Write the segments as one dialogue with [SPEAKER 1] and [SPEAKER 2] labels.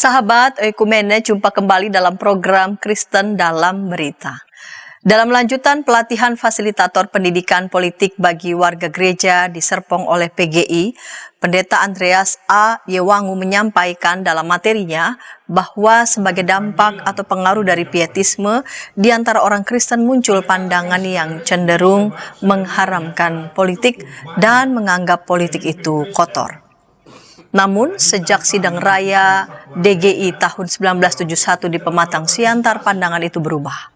[SPEAKER 1] Sahabat Ekumene jumpa kembali dalam program Kristen dalam Berita. Dalam lanjutan pelatihan fasilitator pendidikan politik bagi warga gereja di Serpong oleh PGI, Pendeta Andreas A. Yewangu menyampaikan dalam materinya bahwa sebagai dampak atau pengaruh dari pietisme, di antara orang Kristen muncul pandangan yang cenderung mengharamkan politik dan menganggap politik itu kotor. Namun, sejak sidang raya DGI tahun 1971 di Pematang Siantar, pandangan itu berubah.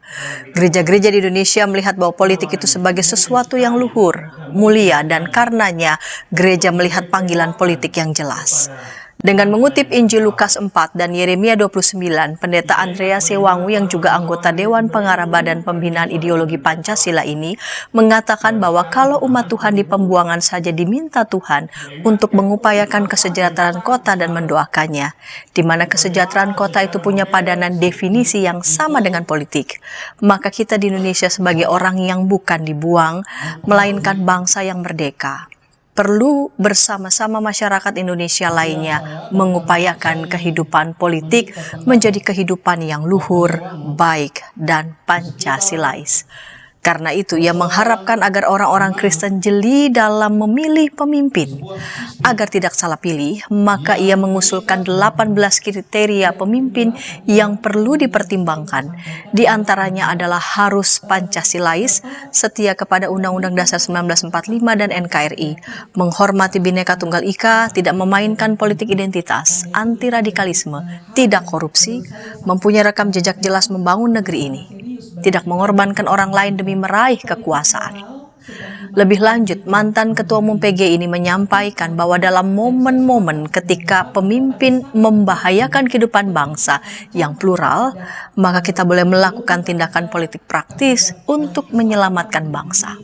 [SPEAKER 1] Gereja-gereja di Indonesia melihat bahwa politik itu sebagai sesuatu yang luhur, mulia, dan karenanya gereja melihat panggilan politik yang jelas. Dengan mengutip Injil Lukas 4 dan Yeremia 29, Pendeta Andreas Yewangu yang juga anggota Dewan Pengarah Badan Pembinaan Ideologi Pancasila ini mengatakan bahwa kalau umat Tuhan di pembuangan saja diminta Tuhan untuk mengupayakan kesejahteraan kota dan mendoakannya, di mana kesejahteraan kota itu punya padanan definisi yang sama dengan politik, maka kita di Indonesia sebagai orang yang bukan dibuang, melainkan bangsa yang merdeka, perlu bersama-sama masyarakat Indonesia lainnya mengupayakan kehidupan politik menjadi kehidupan yang luhur, baik, dan Pancasilais. Karena itu, ia mengharapkan agar orang-orang Kristen jeli dalam memilih pemimpin. Agar tidak salah pilih, maka ia mengusulkan 18 kriteria pemimpin yang perlu dipertimbangkan. Di antaranya adalah harus Pancasilais, setia kepada Undang-Undang Dasar 1945 dan NKRI, menghormati Bhinneka Tunggal Ika, tidak memainkan politik identitas, anti radikalisme, tidak korupsi, mempunyai rekam jejak jelas membangun negeri ini, tidak mengorbankan orang lain demi meraih kekuasaan. Lebih lanjut, mantan Ketua Umum PGI ini menyampaikan bahwa dalam momen-momen ketika pemimpin membahayakan kehidupan bangsa yang plural, maka kita boleh melakukan tindakan politik praktis untuk menyelamatkan bangsa.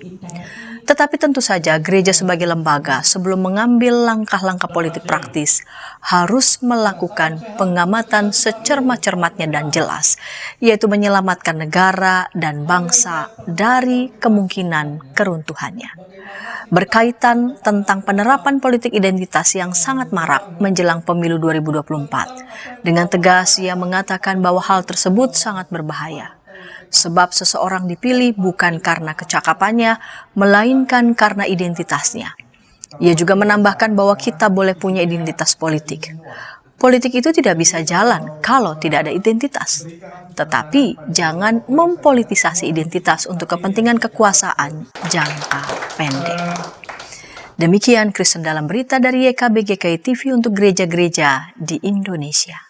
[SPEAKER 1] Tetapi tentu saja gereja sebagai lembaga sebelum mengambil langkah-langkah politik praktis harus melakukan pengamatan secermat-cermatnya dan jelas, yaitu menyelamatkan negara dan bangsa dari kemungkinan keruntuhannya. Berkaitan tentang penerapan politik identitas yang sangat marak menjelang pemilu 2024, dengan tegas ia mengatakan bahwa hal tersebut sangat berbahaya. Sebab seseorang dipilih bukan karena kecakapannya, melainkan karena identitasnya. Ia juga menambahkan bahwa kita boleh punya identitas politik. Politik itu tidak bisa jalan kalau tidak ada identitas. Tetapi jangan mempolitisasi identitas untuk kepentingan kekuasaan jangka pendek. Demikian Kristen dalam Berita dari YKB GKI TV untuk gereja-gereja di Indonesia.